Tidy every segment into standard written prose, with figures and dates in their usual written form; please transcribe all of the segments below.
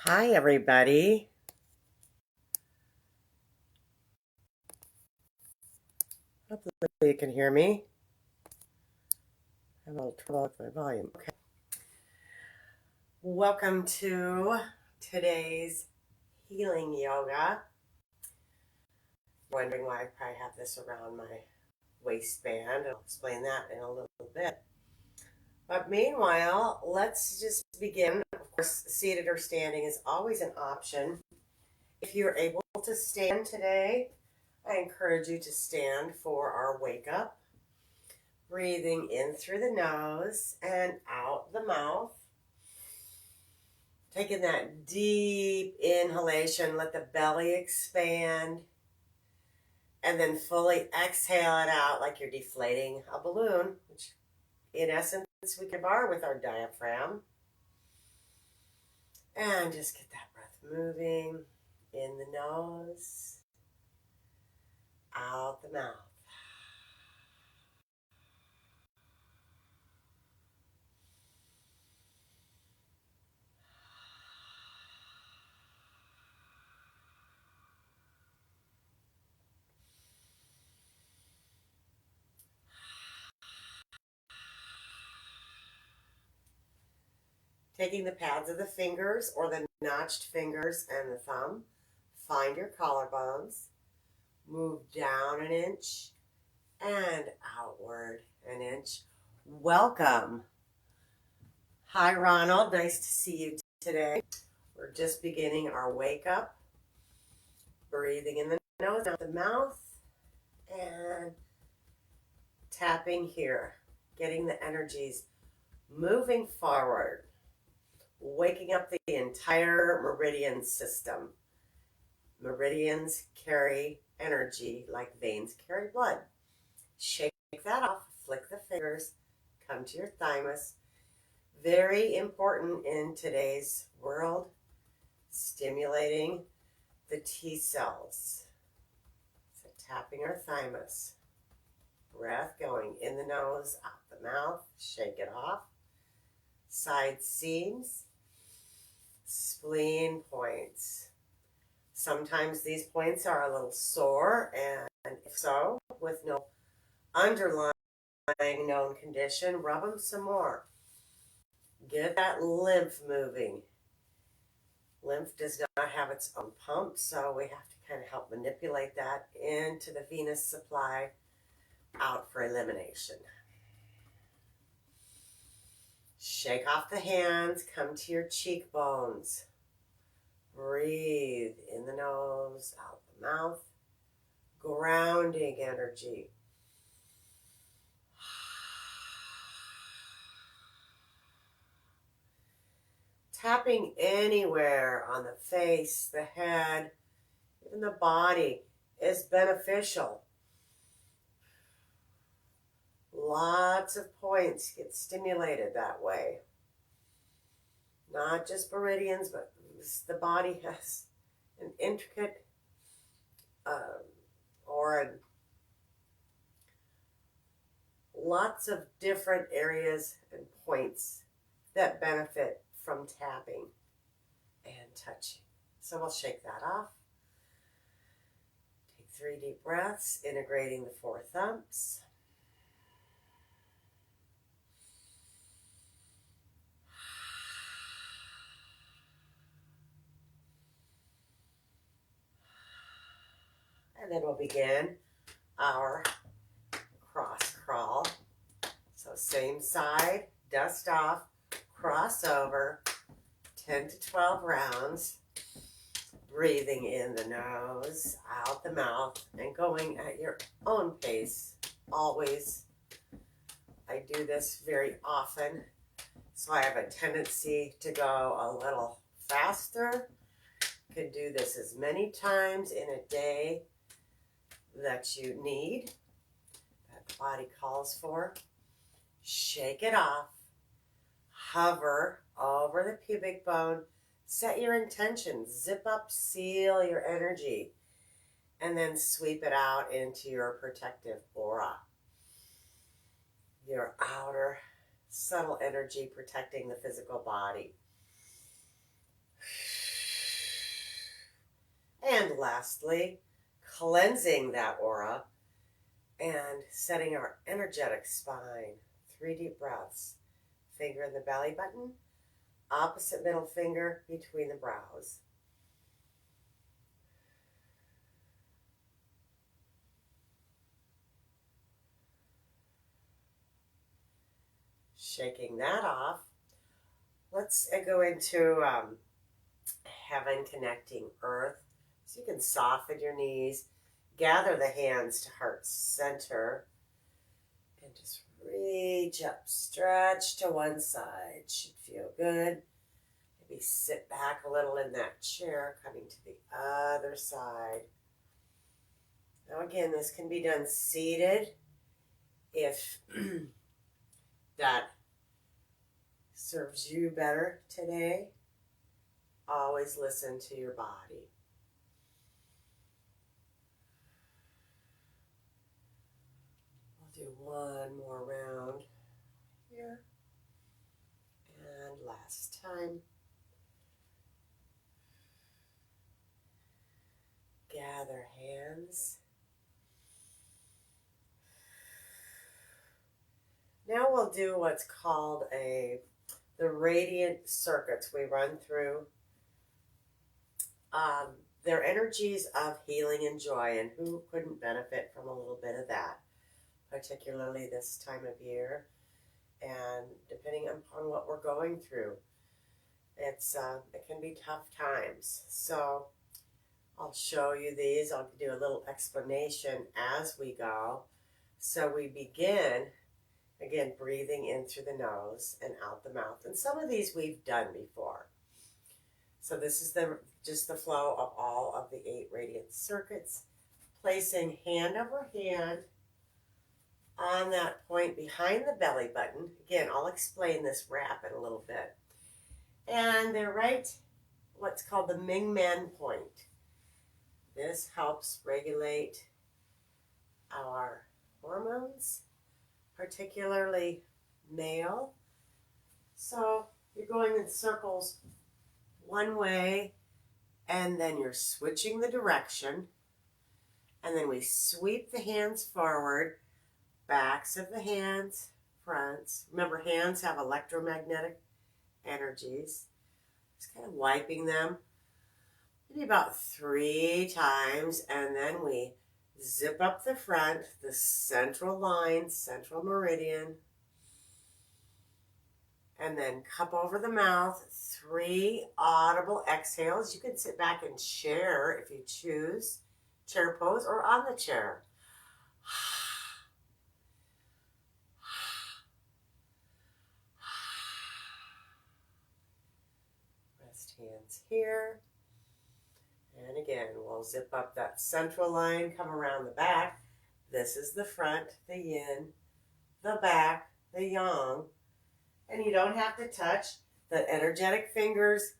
Hi, everybody. Hopefully you can hear me. I have a little trouble with my volume. Okay. Welcome to today's healing yoga. Wondering why I probably have this around my waistband. I'll explain that in a little bit. But meanwhile, let's just begin. Of course, seated or standing is always an option. If you're able to stand today, I encourage you to stand for our wake up. Breathing in through the nose and out the mouth. Taking that deep inhalation, let the belly expand. And then fully exhale it out like you're deflating a balloon, which in essence we can bar with our diaphragm. And just get that breath moving in the nose, out the mouth. Taking the pads of the fingers or the notched fingers and the thumb, find your collarbones, move down an inch and outward an inch. Welcome. Hi, Ronald. Nice to see you today. We're just beginning our wake up. Breathing in the nose, out the mouth, and tapping here. Getting the energies moving forward. Waking up the entire meridian system. Meridians carry energy like veins carry blood. Shake that off, flick the fingers, come to your thymus. Very important in today's world, stimulating the T cells. So tapping our thymus. Breath going in the nose, out the mouth, shake it off. Side seams, spleen points. Sometimes these points are a little sore, and if so, with no underlying known condition, rub them some more. Get that lymph moving. Lymph does not have its own pump, so we have to kind of help manipulate that into the venous supply, out for elimination. Shake off the hands, come to your cheekbones. Breathe in the nose, out the mouth. Grounding energy. Tapping anywhere on the face, the head, even the body is beneficial. Lots of points get stimulated that way. Not just meridians, but the body has an intricate lots of different areas and points that benefit from tapping and touching. So we'll shake that off. Take 3 deep breaths, integrating the 4 thumps. And then we'll begin our cross crawl. So same side, dust off, cross over, 10 to 12 rounds. Breathing in the nose, out the mouth, and going at your own pace. Always. I do this very often, so I have a tendency to go a little faster. You can do this as many times in a day that you need, that the body calls for. Shake it off. Hover over the pubic bone. Set your intention. Zip up, seal your energy, and then sweep it out into your protective aura. Your outer subtle energy protecting the physical body. And lastly, cleansing that aura and setting our energetic spine. 3 deep breaths. Finger in the belly button, opposite middle finger between the brows. Shaking that off, let's go into heaven connecting earth. So you can soften your knees, gather the hands to heart center, and just reach up, stretch to one side. Should feel good. Maybe sit back a little in that chair, coming to the other side. Now again, this can be done seated if that serves you better today. Always listen to your body. We'll do one more round here. And last time. Gather hands. Now we'll do what's called the radiant circuits we run through. They're energies of healing and joy, and who couldn't benefit from a little bit of that, particularly this time of year, and depending upon what we're going through. It can be tough times. So I'll show you these. I'll do a little explanation as we go. So we begin, again, breathing in through the nose and out the mouth. And some of these we've done before. So this is just the flow of all of the 8 radiant circuits. Placing hand over hand on that point behind the belly button. Again, I'll explain this wrap in a little bit. And they're right, what's called the Ming Men point. This helps regulate our hormones, particularly male. So you're going in circles one way, and then you're switching the direction, and then we sweep the hands forward, backs of the hands, fronts. Remember, hands have electromagnetic energies. Just kind of wiping them maybe about 3 times, and then we zip up the front, the central line, central meridian, and then cup over the mouth, 3 audible exhales. You can sit back and chair if you choose, chair pose, or on the chair. Rest hands here. And again, we'll zip up that central line, come around the back. This is the front, the yin, the back, the yang. And you don't have to touch. The energetic fingers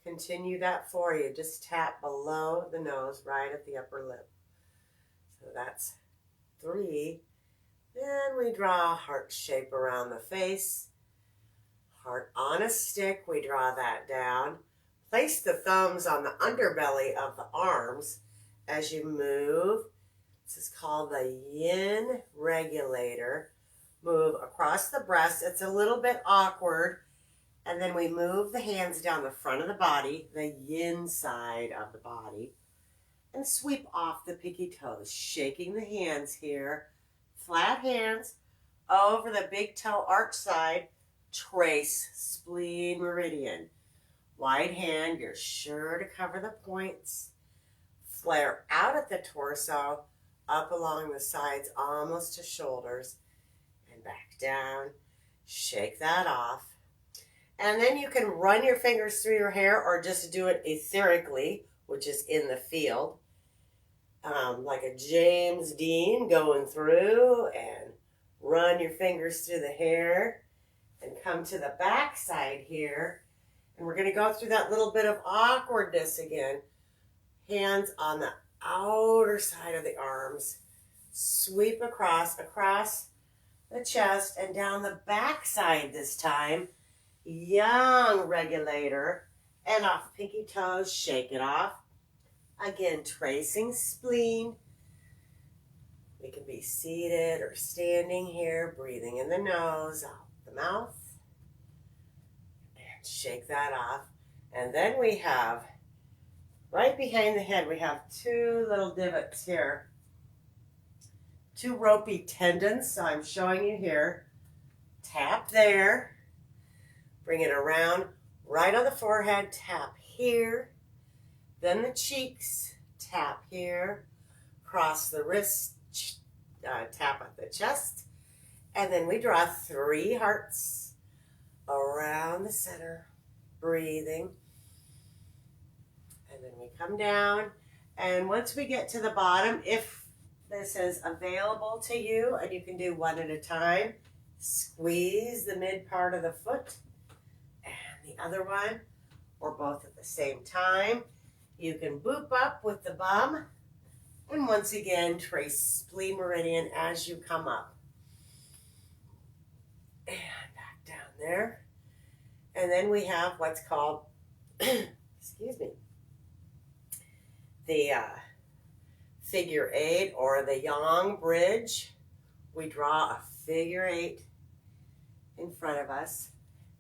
continue that for you. Just tap below the nose, right at the upper lip. So that's 3. Then we draw a heart shape around the face. Heart on a stick, we draw that down. Place the thumbs on the underbelly of the arms as you move. This is called the yin regulator. Move across the breast. It's a little bit awkward. And then we move the hands down the front of the body, the yin side of the body, and sweep off the pinky toes, shaking the hands here. Flat hands over the big toe arch side. Trace spleen meridian. Wide hand, you're sure to cover the points. Flare out at the torso, up along the sides, almost to shoulders, and back down. Shake that off. And then you can run your fingers through your hair or just do it etherically, which is in the field. Like a James Dean going through, and run your fingers through the hair and come to the back side here. And we're going to go through that little bit of awkwardness again. Hands on the outer side of the arms. Sweep across the chest and down the back side this time. Young regulator. And off pinky toes, shake it off. Again, tracing spleen. We can be seated or standing here, breathing in the nose, out the mouth. And shake that off. And then we have, right behind the head, we have two little divots here. Two ropey tendons, so I'm showing you here. Tap there. Bring it around, right on the forehead, tap here. Then the cheeks, tap here. Cross the wrist, tap at the chest. And then we draw 3 hearts around the center, breathing. And then we come down. And once we get to the bottom, if this is available to you, and you can do one at a time, squeeze the mid part of the foot and the other one, or both at the same time. You can boop up with the bum, and once again, trace spleen meridian as you come up. And back down there. And then we have what's called, excuse me, the figure 8 or the Younk bridge. We draw a figure 8 in front of us,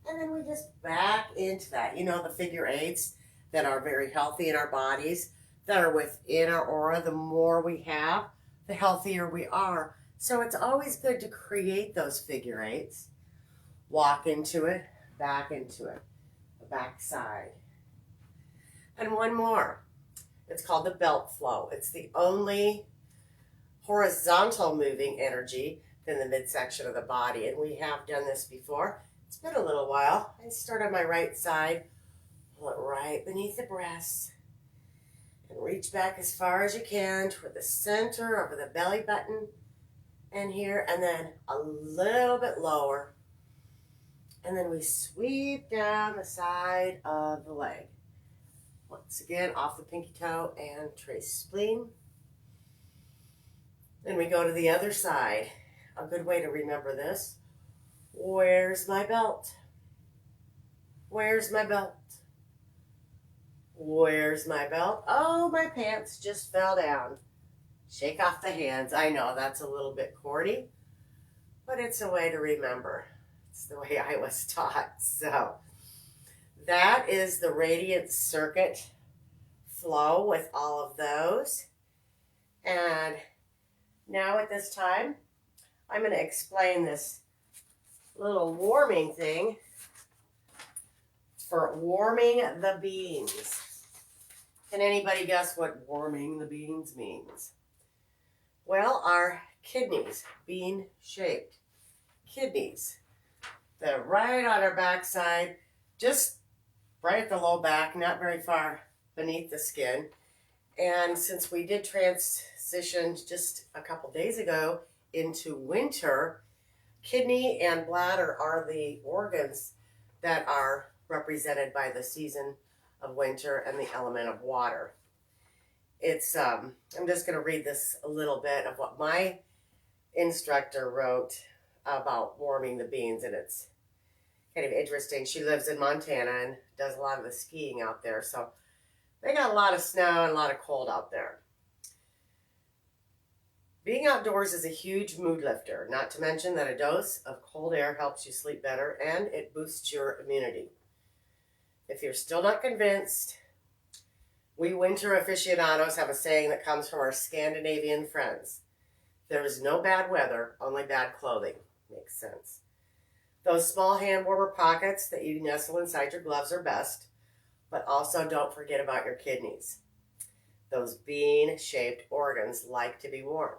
and then we just back into that. You know, the figure 8s that are very healthy in our bodies, that are within our aura. The more we have, the healthier we are. So it's always good to create those figure 8s. Walk into it, back into it, the back side. And one more. It's called the belt flow. It's the only horizontal moving energy in the midsection of the body. And we have done this before. It's been a little while. I start on my right side, pull it right beneath the breasts, and reach back as far as you can toward the center, over the belly button, and here, and then a little bit lower. And then we sweep down the side of the leg. Once again, off the pinky toe and trace spleen. Then we go to the other side. A good way to remember this. Where's my belt? Where's my belt? Where's my belt? Oh, my pants just fell down. Shake off the hands. I know that's a little bit corny, but it's a way to remember. It's the way I was taught. So that is the radiant circuit flow with all of those. And now at this time, I'm going to explain this little warming thing for warming the beans. Can anybody guess what warming the beans means? Well, our kidneys, bean-shaped kidneys. They're right on our backside, just right at the low back, not very far beneath the skin. And since we did transition just a couple days ago into winter, kidney and bladder are the organs that are represented by the season of winter and the element of water. It's, I'm just going to read this a little bit of what my instructor wrote about warming the beans, and it's kind of interesting. She lives in Montana and does a lot of the skiing out there, so they got a lot of snow and a lot of cold out there. Being outdoors is a huge mood lifter, not to mention that a dose of cold air helps you sleep better and it boosts your immunity. If you're still not convinced, we winter aficionados have a saying that comes from our Scandinavian friends. There is no bad weather, only bad clothing. Makes sense. Those small hand warmer pockets that you nestle inside your gloves are best, but also don't forget about your kidneys. Those bean-shaped organs like to be warm.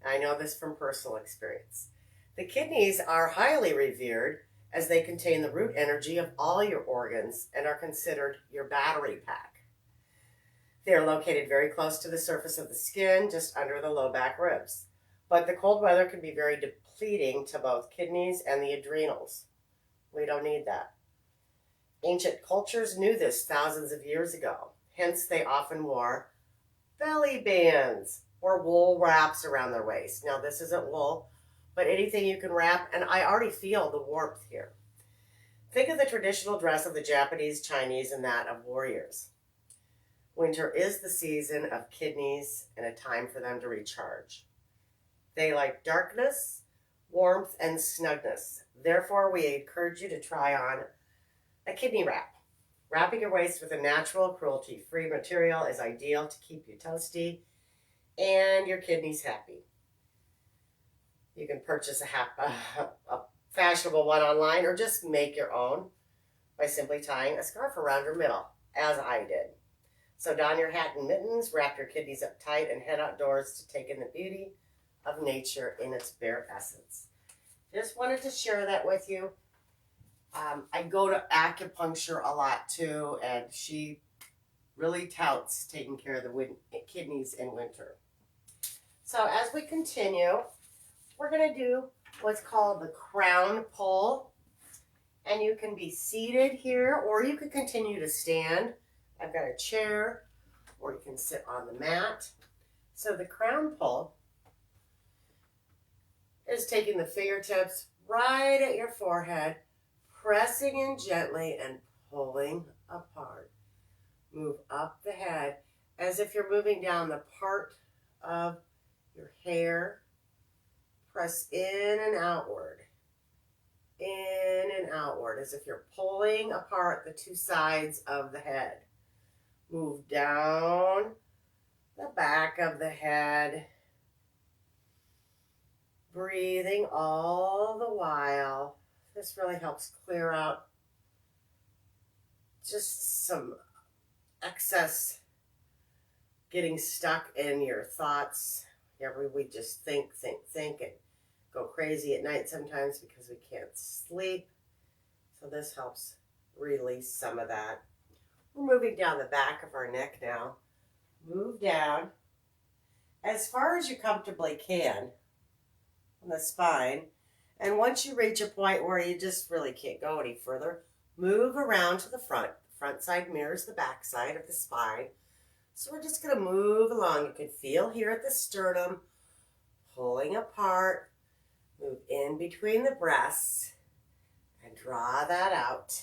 I know this from personal experience. The kidneys are highly revered as they contain the root energy of all your organs and are considered your battery pack. They are located very close to the surface of the skin, just under the low back ribs. But the cold weather can be very depleting to both kidneys and the adrenals. We don't need that. Ancient cultures knew this thousands of years ago. Hence, they often wore belly bands or wool wraps around their waist. Now, this isn't wool, but anything you can wrap, and I already feel the warmth here. Think of the traditional dress of the Japanese, Chinese, and that of warriors. Winter is the season of kidneys and a time for them to recharge. They like darkness, warmth, and snugness. Therefore, we encourage you to try on a kidney wrap. Wrapping your waist with a natural, cruelty-free material is ideal to keep you toasty and your kidneys happy. You can purchase a fashionable one online or just make your own by simply tying a scarf around your middle, as I did. So don your hat and mittens, wrap your kidneys up tight, and head outdoors to take in the beauty of nature in its bare essence. Just wanted to share that with you. I go to acupuncture a lot too, and she really touts taking care of the kidneys in winter. So as we continue, we're going to do what's called the crown pull. And you can be seated here, or you can continue to stand. I've got a chair, or you can sit on the mat. So the crown pull is taking the fingertips right at your forehead, pressing in gently and pulling apart. Move up the head as if you're moving down the part of your hair. Press in and outward. In and outward as if you're pulling apart the two sides of the head. Move down the back of the head. Breathing all the while. This really helps clear out just some excess getting stuck in your thoughts. We just think, and go crazy at night sometimes because we can't sleep. So this helps release some of that. We're moving down the back of our neck now. Move down as far as you comfortably can on the spine. And once you reach a point where you just really can't go any further, move around to the front. The front side mirrors the back side of the spine. So we're just going to move along. You can feel here at the sternum, pulling apart. Move in between the breasts and draw that out.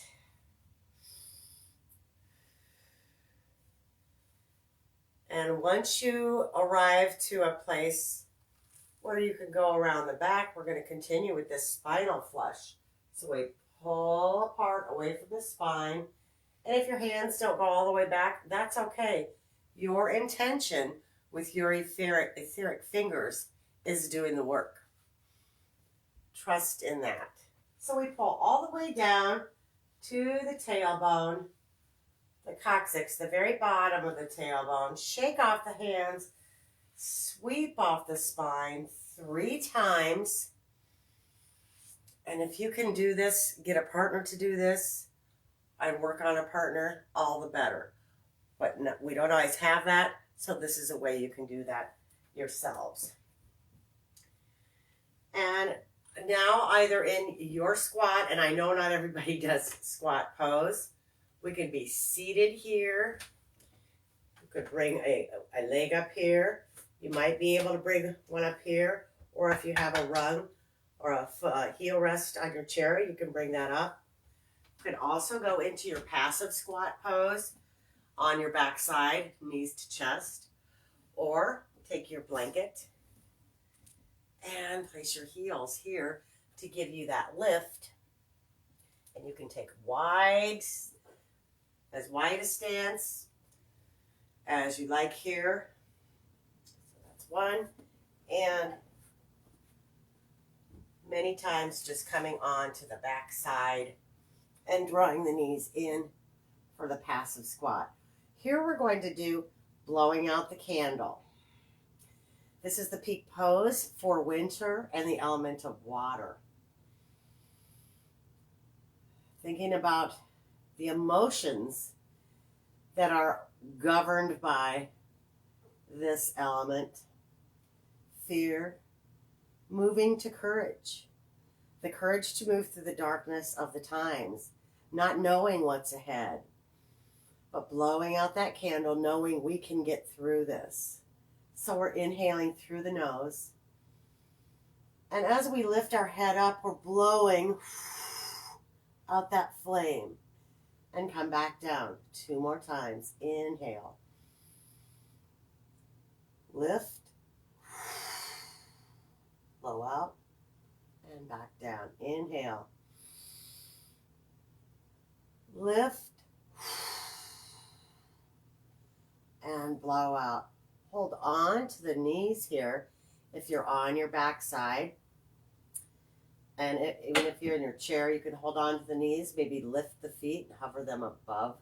And once you arrive to a place where you can go around the back, we're going to continue with this spinal flush. So we pull apart away from the spine. And if your hands don't go all the way back, that's okay. Your intention with your etheric fingers is doing the work. Trust in that. So we pull all the way down to the tailbone, the coccyx, the very bottom of the tailbone. Shake off the hands, sweep off the spine 3 times. And if you can do this, get a partner to do this, and work on a partner, all the better. But no, we don't always have that, so this is a way you can do that yourselves. And now either in your squat, and I know not everybody does squat pose, we can be seated here. You could bring a leg up here. You might be able to bring one up here, or if you have a rung or a heel rest on your chair, you can bring that up. You can also go into your passive squat pose on your back side, knees to chest, or take your blanket and place your heels here to give you that lift. And you can take as wide a stance as you like here. So that's one. And many times just coming on to the back side and drawing the knees in for the passive squat. Here we're going to do blowing out the candle. This is the peak pose for winter and the element of water. Thinking about the emotions that are governed by this element. Fear, moving to courage. The courage to move through the darkness of the times, not knowing what's ahead, but blowing out that candle, knowing we can get through this. So we're inhaling through the nose. And as we lift our head up, we're blowing out that flame and come back down 2 more times. Inhale. Lift, blow out, and back down. Inhale. Lift, and blow out. Hold on to the knees here if you're on your back side. And even if you're in your chair, you can hold on to the knees. Maybe lift the feet and hover them above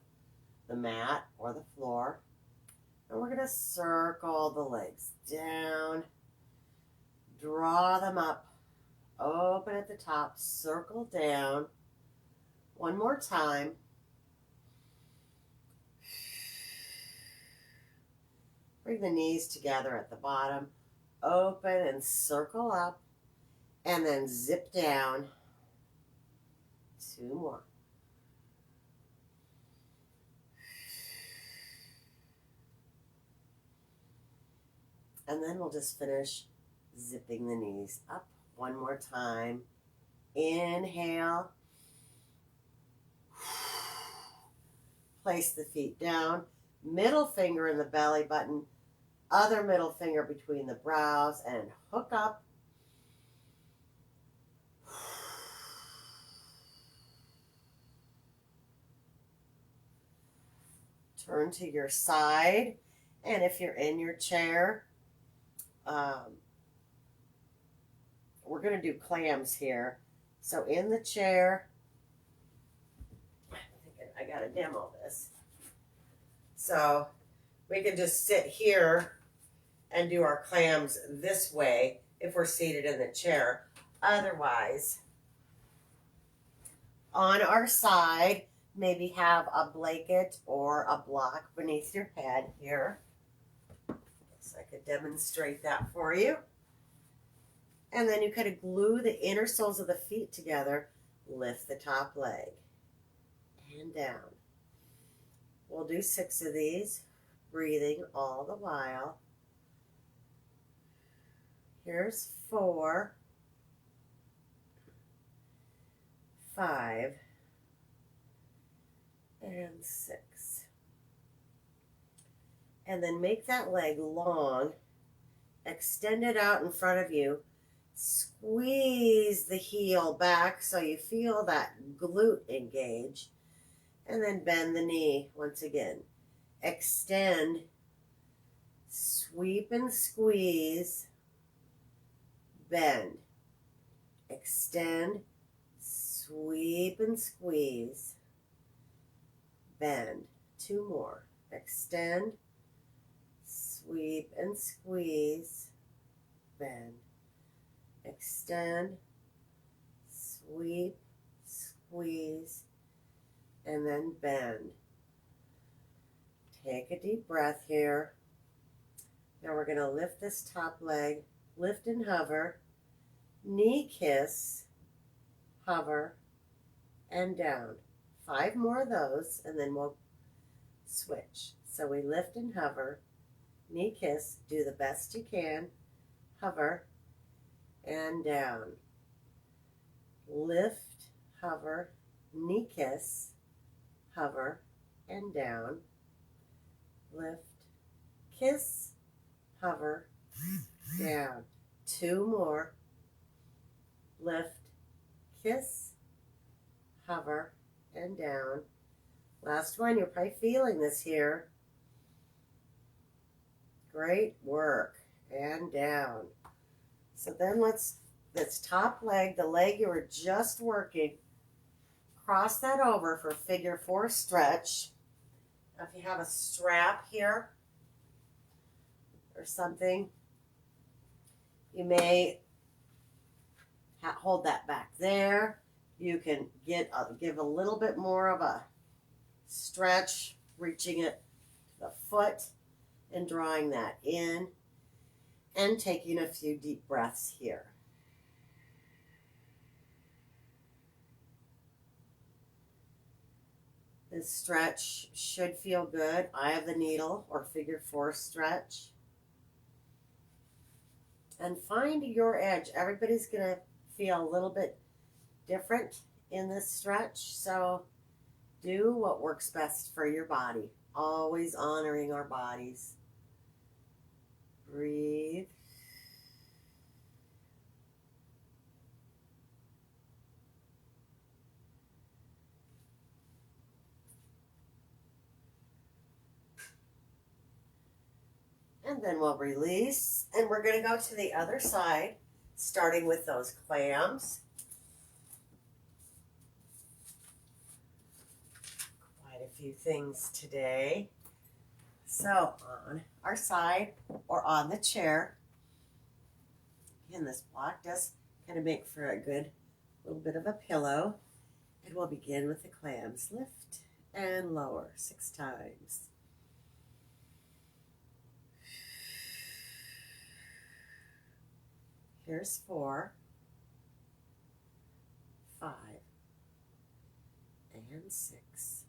the mat or the floor. And we're going to circle the legs down. Draw them up. Open at the top. Circle down. One more time. Bring the knees together at the bottom. Open and circle up. And then zip down. 2 more. And then we'll just finish zipping the knees up one more time. Inhale. Place the feet down. Middle finger in the belly button. Other middle finger between the brows and hook up. Turn to your side. And if you're in your chair, we're going to do clams here. So in the chair, I got to demo this. So we can just sit here and do our clams this way if we're seated in the chair. Otherwise, on our side, maybe have a blanket or a block beneath your head here. So I could demonstrate that for you. And then you could glue the inner soles of the feet together. Lift the top leg and down. We'll do 6 of these, breathing all the while. Here's 4, 5, and 6. And then make that leg long. Extend it out in front of you. Squeeze the heel back so you feel that glute engage. And then bend the knee once again. Extend, sweep and squeeze, bend. Extend, sweep and squeeze, bend. 2 more. Extend, sweep and squeeze, bend. Extend, sweep, squeeze, and then bend. Take a deep breath here. Now we're going to lift this top leg, lift and hover, knee kiss, hover, and down. 5 more of those, and then we'll switch. So we lift and hover, knee kiss, do the best you can, hover, and down. Lift, hover, knee kiss, hover, and down. Lift, kiss, hover, down. 2 more. Lift, kiss, hover, and down. Last one. You're probably feeling this here. Great work. And down. So then this top leg, the leg you were just working, cross that over for figure 4 stretch. Now if you have a strap here or something, you may hold that back there. You can give a little bit more of a stretch, reaching it to the foot and drawing that in and taking a few deep breaths here. This stretch should feel good. Eye of the needle or figure 4 stretch. And find your edge. Everybody's going to feel a little bit different in this stretch. So do what works best for your body. Always honoring our bodies. Breathe. And then we'll release. And we're going to go to the other side, starting with those clams. Quite a few things today. So on our side or on the chair, again, this block does kind of make for a good little bit of a pillow. And we'll begin with the clams. Lift and lower 6 times. Here's 4, 5, and 6.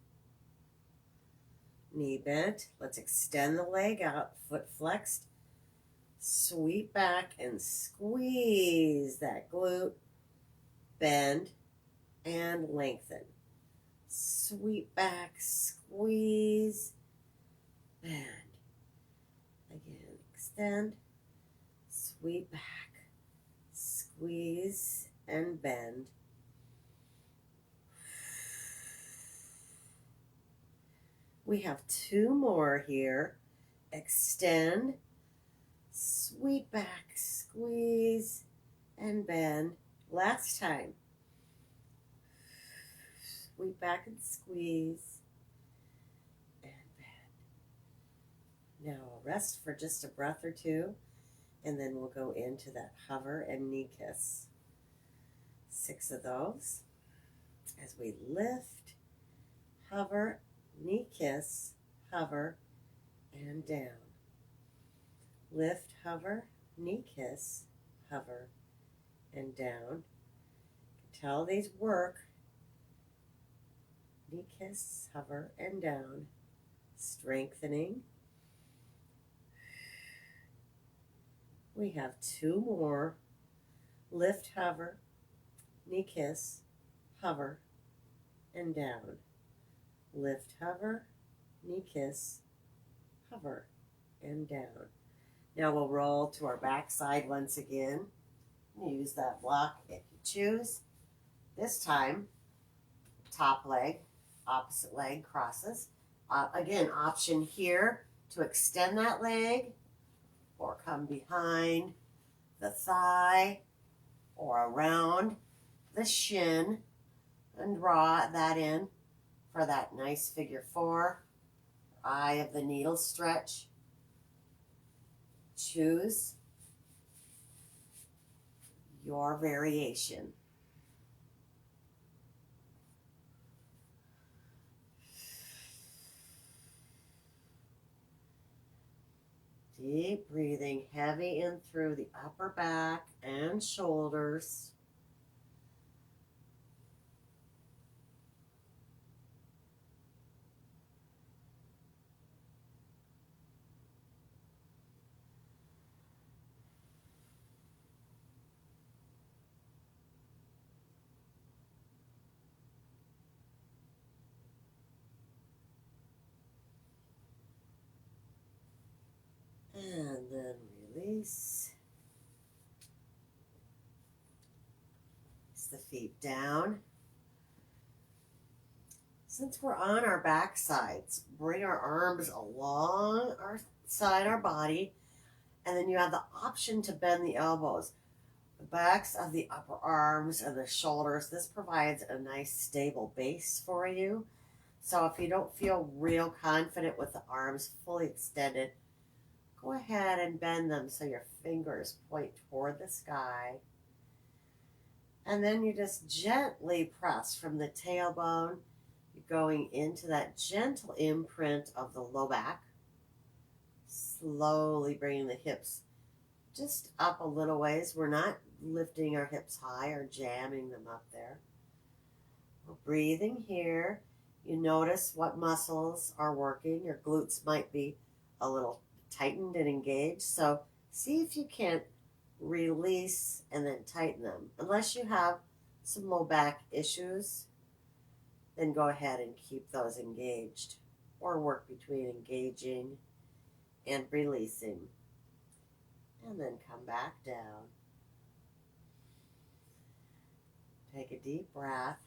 Knee bent. Let's extend the leg out, foot flexed. Sweep back and squeeze that glute. Bend and lengthen. Sweep back, squeeze, bend. Again, extend, sweep back, squeeze, and bend. We have 2 more here. Extend, sweep back, squeeze, and bend. Last time. Sweep back and squeeze, and bend. Now we'll rest for just a breath or 2, and then we'll go into that hover and knee kiss. 6 of those. As we lift, hover, knee kiss, hover, and down. Lift, hover, knee kiss, hover, and down. Tell these work. Knee kiss, hover, and down. Strengthening. We have 2 more. Lift, hover, knee kiss, hover, and down. Lift, hover, knee kiss, hover, and down. Now we'll roll to our back side once again. Use that block if you choose. This time, top leg, opposite leg crosses. Again, option here to extend that leg or come behind the thigh or around the shin and draw that in for that nice figure 4. Eye of the needle stretch. Choose your variation. Deep breathing, heavy in through the upper back and shoulders. And then release. Place the feet down. Since we're on our back sides, bring our arms along our side, our body, and then you have the option to bend the elbows. The backs of the upper arms and the shoulders, this provides a nice stable base for you. So if you don't feel real confident with the arms fully extended, go ahead and bend them so your fingers point toward the sky. And then you just gently press from the tailbone, going into that gentle imprint of the low back. Slowly bringing the hips just up a little ways. We're not lifting our hips high or jamming them up there. We're breathing here. You notice what muscles are working. Your glutes might be a little tightened and engaged. So see if you can't release and then tighten them. Unless you have some low back issues, then go ahead and keep those engaged or work between engaging and releasing. and then come back down. Take a deep breath.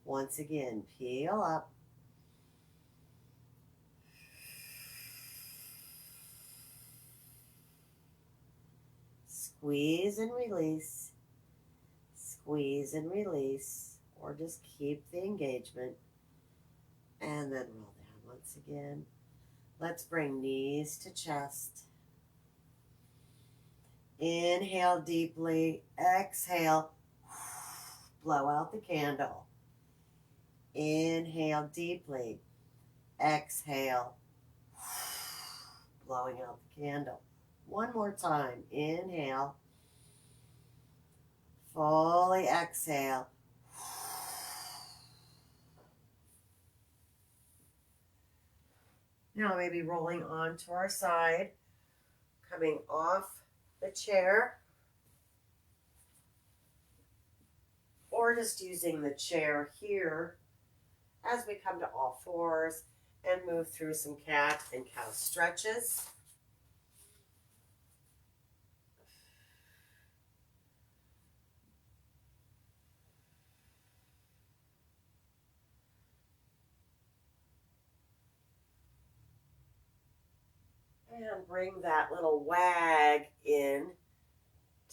Once again, peel up. Squeeze and release. Squeeze and release. Or just keep the engagement. And then roll down once again. Let's bring knees to chest. Inhale deeply. Exhale. Blow out the candle. Inhale deeply. Exhale. Blowing out the candle. One more time. Inhale. Fully exhale. Now maybe rolling onto our side, coming off the chair, or just using the chair here as we come to all fours and move through some cat and cow stretches. And bring that little wag in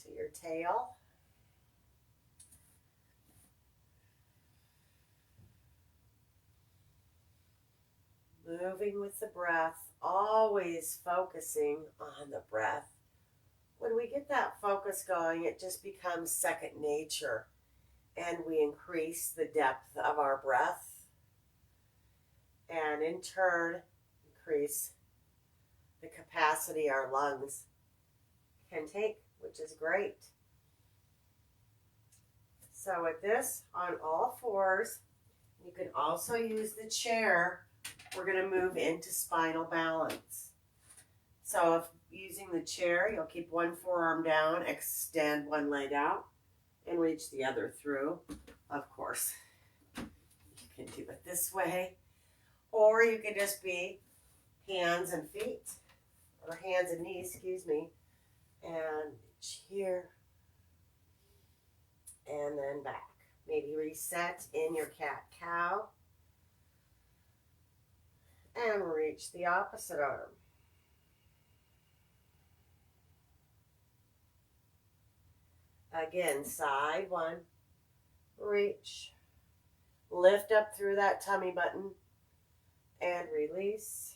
to your tail. Moving with the breath, always focusing on the breath. When we get that focus going, it just becomes second nature, and we increase the depth of our breath, and in turn, increase the capacity our lungs can take, which is great. So with this, on all fours, you can also use the chair. We're going to move into spinal balance. So if using the chair, you'll keep one forearm down, extend one leg out, and reach the other through. Of course, you can do it this way, or you can just be hands and feet, or hands and knees, excuse me, and reach here, and then back. Maybe reset in your cat-cow, and reach the opposite arm. Again, side one, reach, lift up through that tummy button, and release.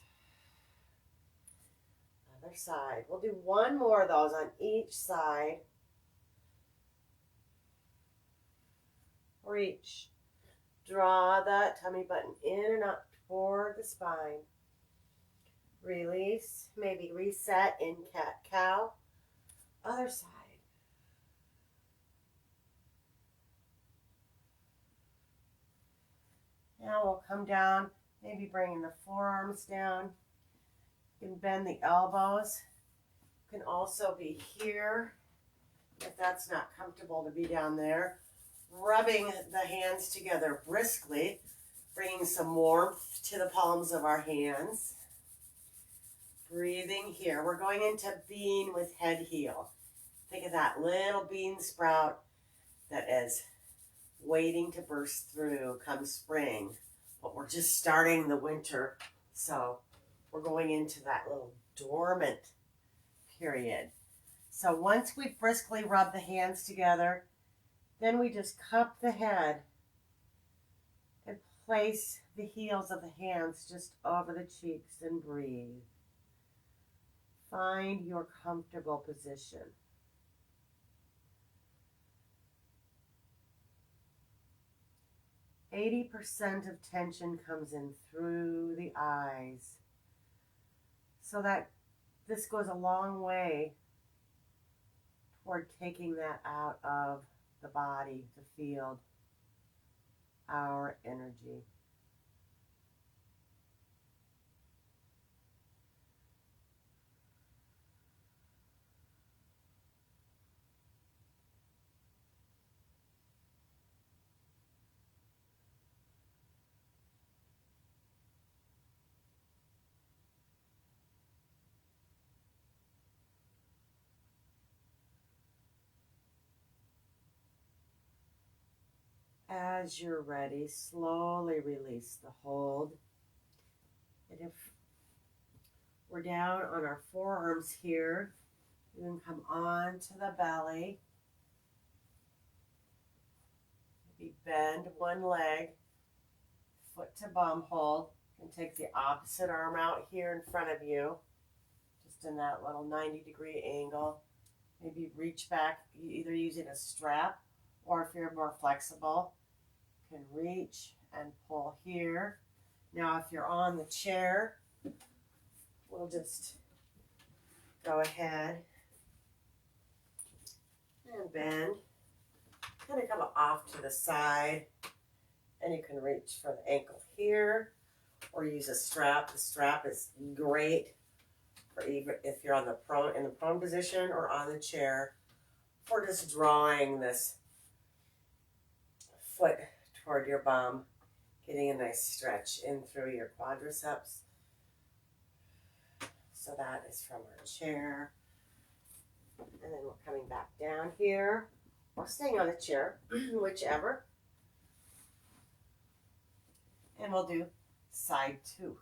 Other side. We'll do one more of those on each side. Reach, draw that tummy button in and up toward the spine. Release, maybe reset in cat-cow. Other side. Now we'll come down, maybe bringing the forearms down. You can bend the elbows. You can also be here, if that's not comfortable to be down there. Rubbing the hands together briskly, bringing some warmth to the palms of our hands. Breathing here. We're going into bean with head heel. Think of that little bean sprout that is waiting to burst through come spring. But we're just starting the winter, so we're going into that little dormant period. So once we briskly rub the hands together, then we just cup the head and place the heels of the hands just over the cheeks and breathe. Find your comfortable position. %80 of tension comes in through the eyes. So that this goes a long way toward taking that out of the body, the field, our energy. as you're ready, slowly release the hold. And if we're down on our forearms here, you can come on to the belly. Maybe bend one leg, foot to bum hold, and take the opposite arm out here in front of you, just in that little 90-degree angle. Maybe reach back, either using a strap, or if you're more flexible, you can reach and pull here. Now, if you're on the chair, we'll just go ahead and bend. Kind of come off to the side, and you can reach for the ankle here, or use a strap. The strap is great for even if you're on the in the prone position or on the chair, for just drawing this foot toward your bum, getting a nice stretch in through your quadriceps. So that is from our chair. And then we're coming back down here, or staying on the chair, whichever. And we'll do side 2.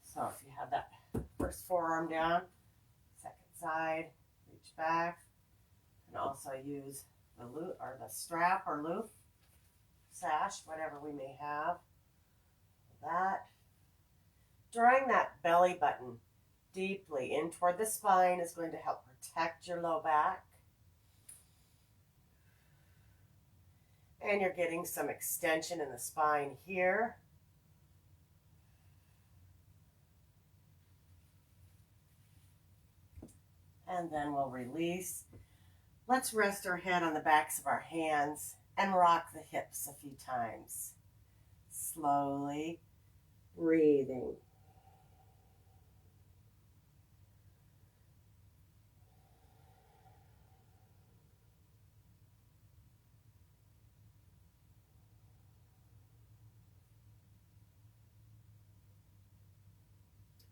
So if you have that first forearm down, second side, reach back, and also use the loop or the strap or loop, sash, whatever we may have. That. Drawing that belly button deeply in toward the spine is going to help protect your low back. And you're getting some extension in the spine here. And then we'll release. Let's rest our head on the backs of our hands and rock the hips a few times. Slowly breathing.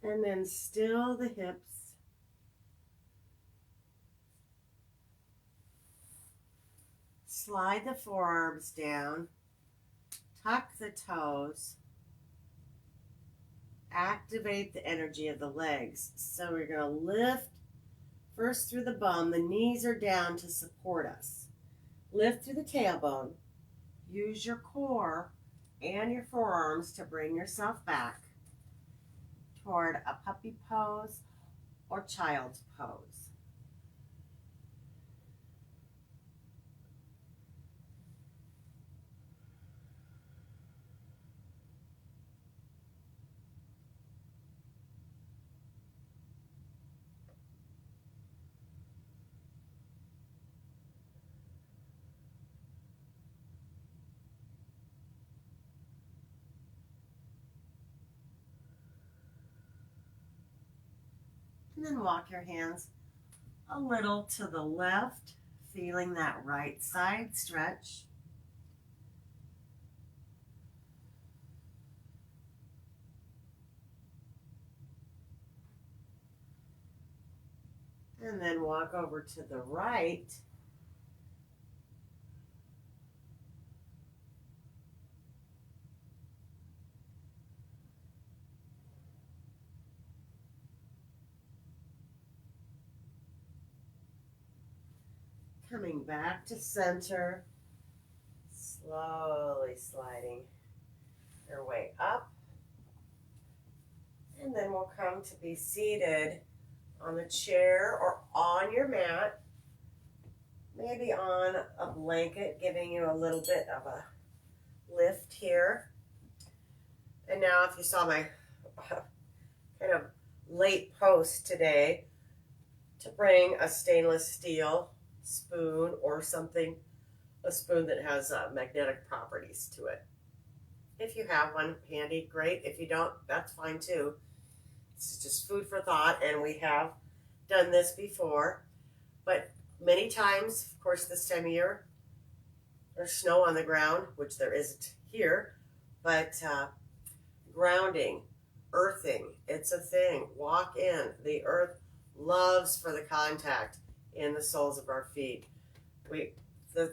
And then still the hips. Slide the forearms down. Tuck the toes. Activate the energy of the legs. So we're going to lift first through the bum. The knees are down to support us. Lift through the tailbone. Use your core and your forearms to bring yourself back toward a puppy pose or child's pose. And then walk your hands a little to the left, feeling that right side stretch. And then walk over to the right. Coming back to center, slowly sliding your way up. And then we'll come to be seated on the chair or on your mat, maybe on a blanket, giving you a little bit of a lift here. And now if you saw my kind of late post today, to bring a stainless steel spoon or something, a spoon that has magnetic properties to it. If you have one handy, great. If you don't, that's fine too. It's just food for thought, and we have done this before. But many times, of course, this time of year, there's snow on the ground, which there isn't here, but grounding, earthing, it's a thing. Walk in. The earth loves for the contact in the soles of our feet.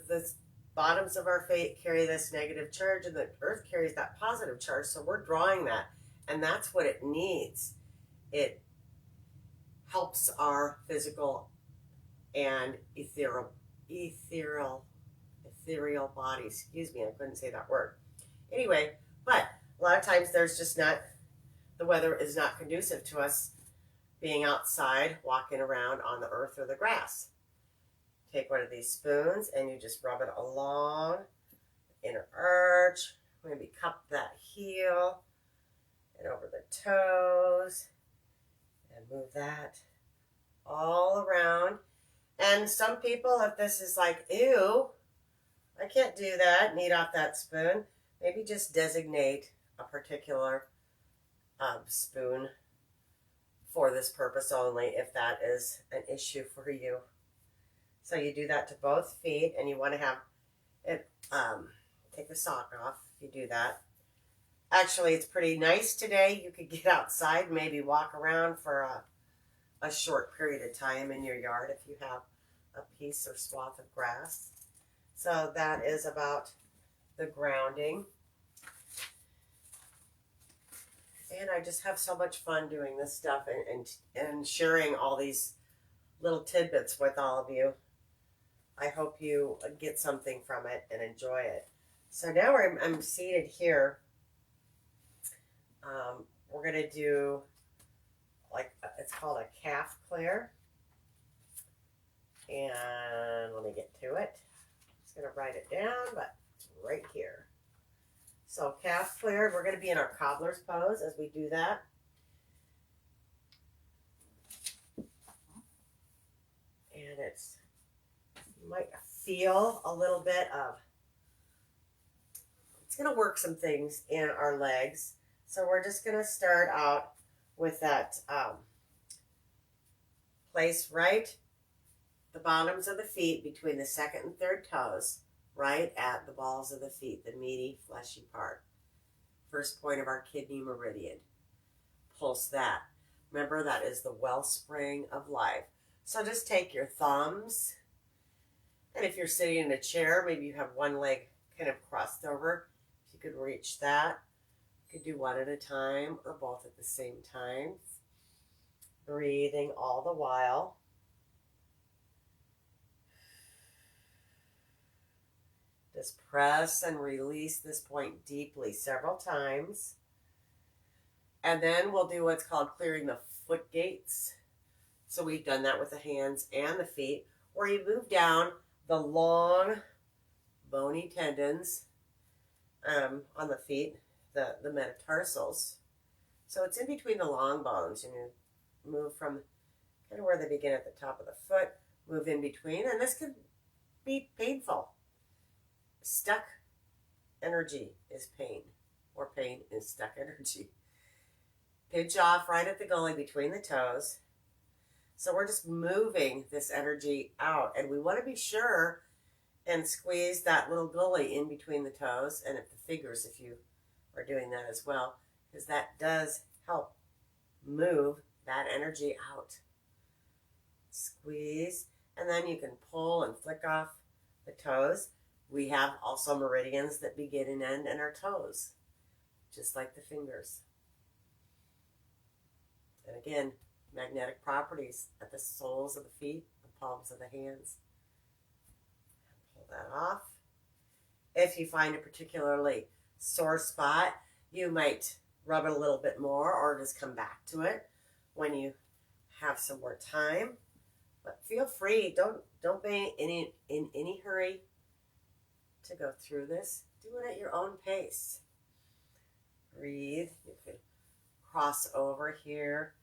the bottoms of our feet carry this negative charge, and the earth carries that positive charge. So we're drawing that, and that's what it needs. It helps our physical and ethereal bodies. Excuse me, I couldn't say that word. Anyway, but a lot of times the weather is not conducive to us being outside, walking around on the earth or the grass. Take one of these spoons and you just rub it along the inner arch. Maybe cup that heel and over the toes and move that all around. And some people, if this is like, ew, I can't do that, and eat off that spoon, maybe just designate a particular spoon for this purpose only if that is an issue for you. So you do that to both feet, and you want to have it, take the sock off if you do that. Actually, it's pretty nice today. You could get outside, maybe walk around for a short period of time in your yard if you have a piece or swath of grass. So that is about the grounding. And I just have so much fun doing this stuff and sharing all these little tidbits with all of you. I hope you get something from it and enjoy it. So now I'm seated here. We're going to do, it's called a calf clear. And let me get to it. I'm just going to write it down, but it's right here. So calf cleared, we're going to be in our cobbler's pose as we do that. And you might feel a little bit of, it's going to work some things in our legs. So we're just going to start out with that place right the bottoms of the feet between the second and third toes, right at the balls of the feet, the meaty, fleshy part. First point of our kidney meridian. Pulse that. Remember, that is the wellspring of life. So just take your thumbs, and if you're sitting in a chair, maybe you have one leg kind of crossed over. If you could reach that, you could do one at a time or both at the same time. Breathing all the while. Just press and release this point deeply several times. And then we'll do what's called clearing the foot gates. So we've done that with the hands and the feet, where you move down the long bony tendons on the feet, the metatarsals. So it's in between the long bones, and you move from kind of where they begin at the top of the foot, move in between, and this could be painful. Stuck energy is pain, or pain is stuck energy. Pinch off right at the gully between the toes. So we're just moving this energy out, and we want to be sure and squeeze that little gully in between the toes and at the fingers if you are doing that as well, because that does help move that energy out. Squeeze, and then you can pull and flick off the toes. We have also meridians that begin and end in our toes, just like the fingers. And again, magnetic properties at the soles of the feet, the palms of the hands. Pull that off. If you find a particularly sore spot, you might rub it a little bit more or just come back to it when you have some more time. But feel free, don't be in any hurry to go through this. Do it at your own pace. Breathe. You can cross over here.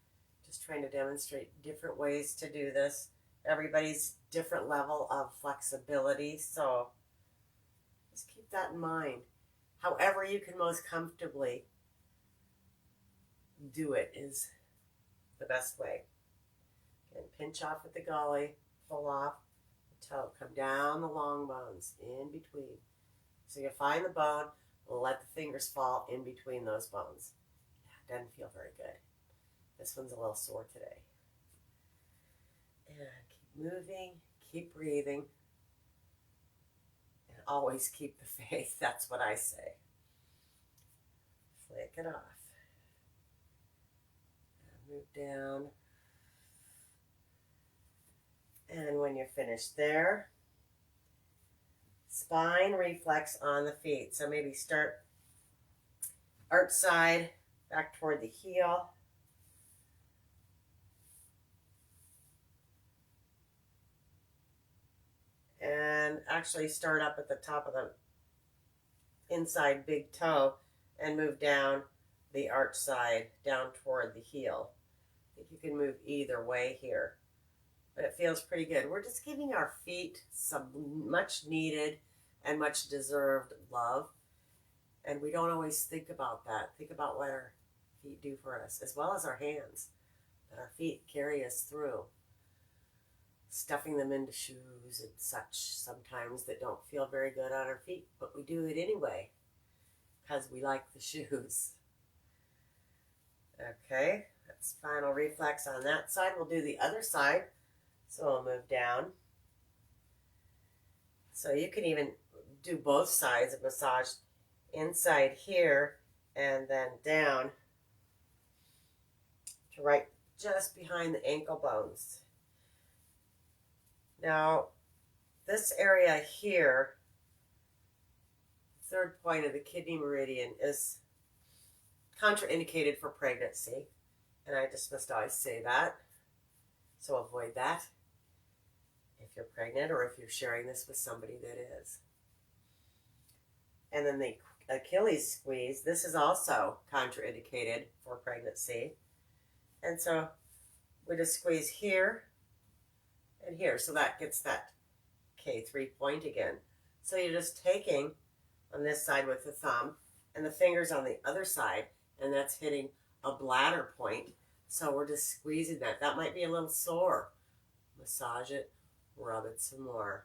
Just trying to demonstrate different ways to do this. Everybody's different level of flexibility, so just keep that in mind. However you can most comfortably do it is the best way. And pinch off at the gully, pull off the toe, come down the long bones in between. So you find the bone, let the fingers fall in between those bones. Yeah, doesn't feel very good. This one's a little sore today. And keep moving, keep breathing. always keep the faith. That's what I say. Flick it off. And move down. And when you're finished there, spine reflex on the feet. So maybe start arch side back toward the heel. And actually start up at the top of the inside big toe and move down the arch side down toward the heel. I think you can move either way here, but it feels pretty good. We're just giving our feet some much needed and much deserved love. And we don't always think about that. Think about what our feet do for us, as well as our hands, that our feet carry us through. Stuffing them into shoes and such sometimes that don't feel very good on our feet, but we do it anyway because we like the shoes. Okay, that's spinal reflex on that side. We'll do the other side. So we'll move down. So you can even do both sides of massage, inside here and then down to right just behind the ankle bones. Now, this area here, third point of the kidney meridian, is contraindicated for pregnancy. And I just must always say that. So avoid that if you're pregnant or if you're sharing this with somebody that is. And then the Achilles squeeze, this is also contraindicated for pregnancy. And so we just squeeze here and here. So that gets that K3 point again. So you're just taking on this side with the thumb and the fingers on the other side, and that's hitting a bladder point. So we're just squeezing that. That might be a little sore. Massage it, rub it some more.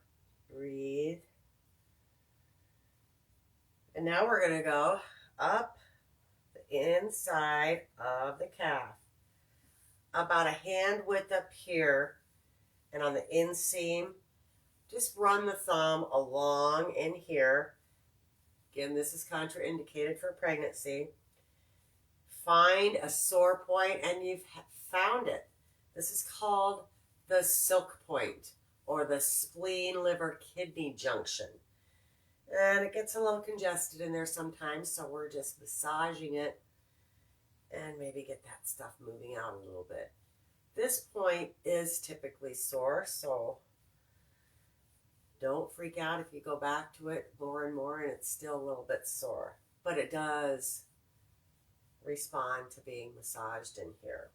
Breathe. And now we're going to go up the inside of the calf. About a hand width up here, and on the inseam, just run the thumb along in here. Again, this is contraindicated for pregnancy. Find a sore point, and you've found it. This is called the silk point, or the spleen, liver, kidney junction. And it gets a little congested in there sometimes, so we're just massaging it and maybe get that stuff moving out a little bit. This point is typically sore, so don't freak out if you go back to it more and more and it's still a little bit sore. But it does respond to being massaged in here.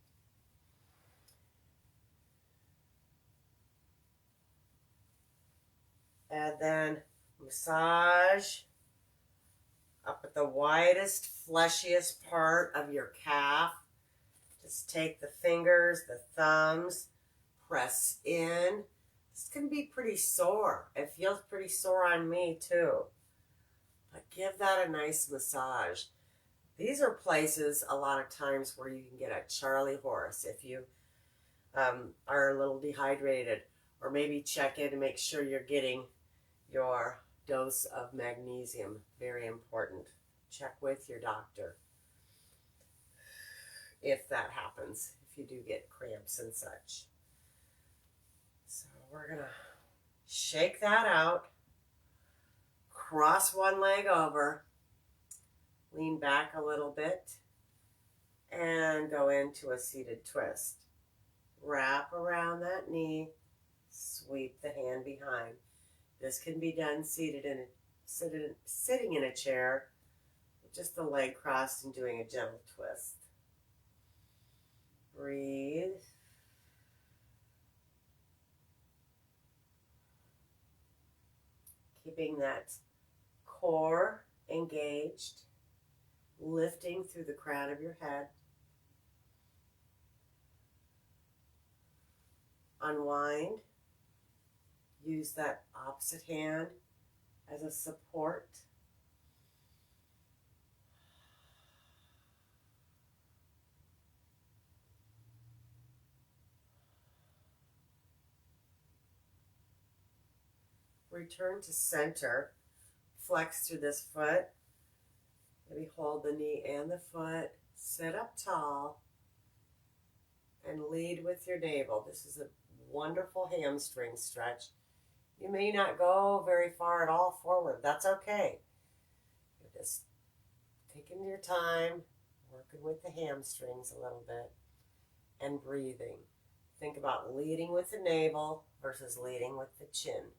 And then massage up at the widest, fleshiest part of your calf. Just take the fingers, the thumbs, press in. This can be pretty sore. It feels pretty sore on me too. But give that a nice massage. These are places a lot of times where you can get a Charlie horse if you are a little dehydrated, or maybe check in to make sure you're getting your dose of magnesium. Very important. Check with your doctor if that happens, if you do get cramps and such. So we're going to shake that out, cross one leg over, lean back a little bit, and go into a seated twist. Wrap around that knee, sweep the hand behind. This can be done sitting in a chair, with just the leg crossed and doing a gentle twist. Breathe. Keeping that core engaged, lifting through the crown of your head. Unwind. Use that opposite hand as a support. Return to center. flex through this foot. Maybe hold the knee and the foot. Sit up tall and lead with your navel. This is a wonderful hamstring stretch. You may not go very far at all forward. That's okay. You're just taking your time, working with the hamstrings a little bit, and breathing. Think about leading with the navel versus leading with the chin.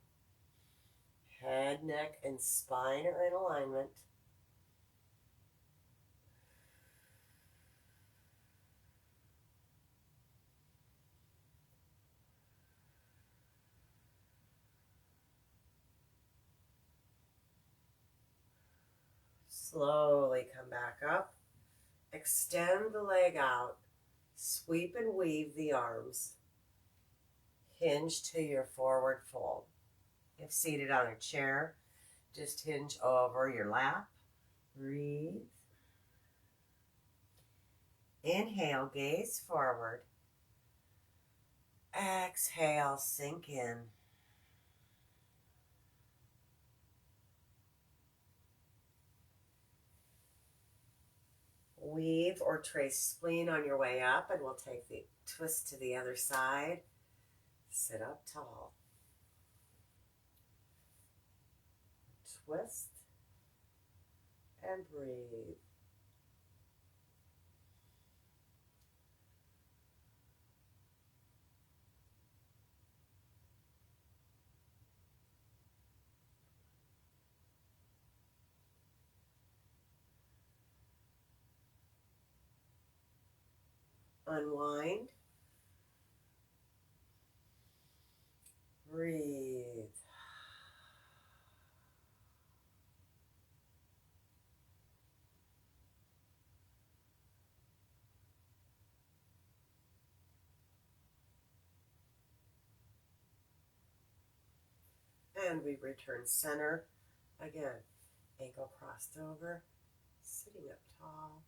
Head, neck, and spine are in alignment. Slowly come back up. Extend the leg out. Sweep and weave the arms. Hinge to your forward fold. If seated on a chair, just hinge over your lap. Breathe. Inhale, gaze forward. Exhale, sink in. Weave or trace spleen on your way up, and we'll take the twist to the other side. Sit up tall. Twist and breathe. Unwind. Breathe. And we return center. Again, ankle crossed over, sitting up tall.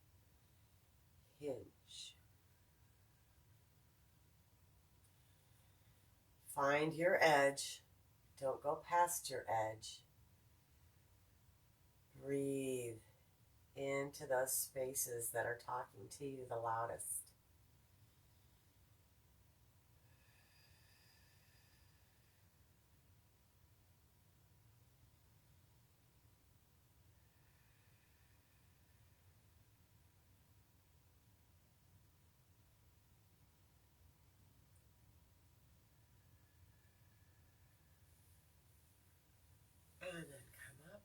Hinge. Find your edge. Don't go past your edge. Breathe into those spaces that are talking to you the loudest. And then come up.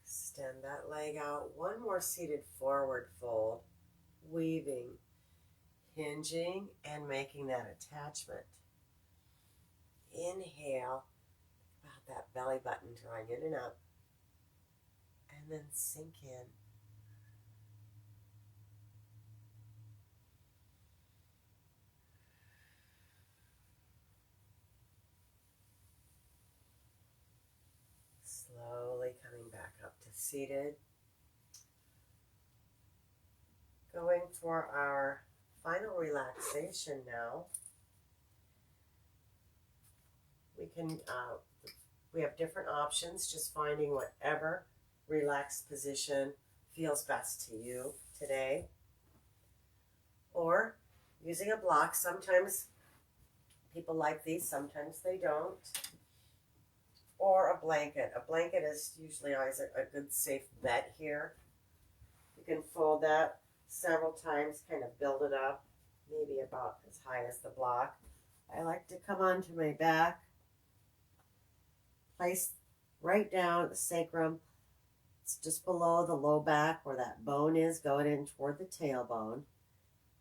Extend that leg out. One more seated forward fold. Weaving, hinging, and making that attachment. Inhale. About that belly button drawing in and up. And then sink in. Slowly coming back up to seated. Going for our final relaxation now. We have different options, just finding whatever relaxed position feels best to you today. Or using a block. Sometimes people like these, sometimes they don't. Or a blanket. A blanket is usually always a good safe bet here. You can fold that several times, kind of build it up, maybe about as high as the block. I like to come onto my back, place right down at the sacrum. It's just below the low back where that bone is going in toward the tailbone.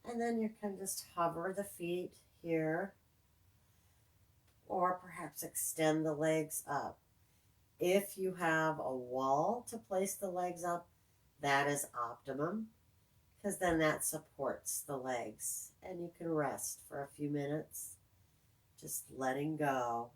And then you can just hover the feet here, or perhaps extend the legs up. If you have a wall to place the legs up, that is optimum, because then that supports the legs. And you can rest for a few minutes, just letting go.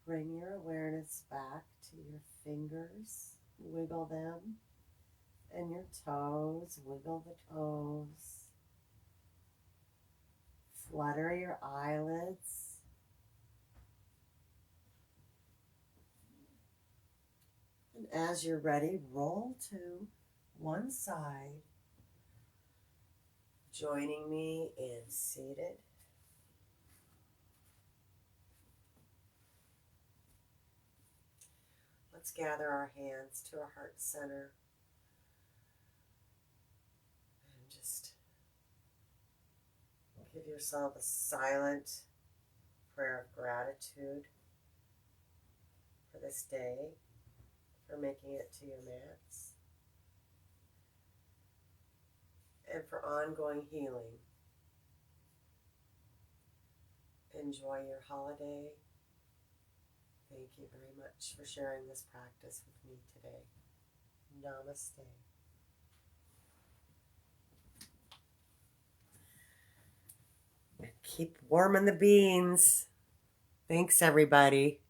Bring your awareness back to your fingers. Wiggle them. And your toes. Wiggle the toes. Flutter your eyelids. And as you're ready, roll to one side, joining me in seated. Let's gather our hands to our heart center and just give yourself a silent prayer of gratitude for this day, for making it to your mats, and for ongoing healing. Enjoy your holiday. Thank you very much for sharing this practice with me today. Namaste. And keep warming the beans. Thanks, everybody.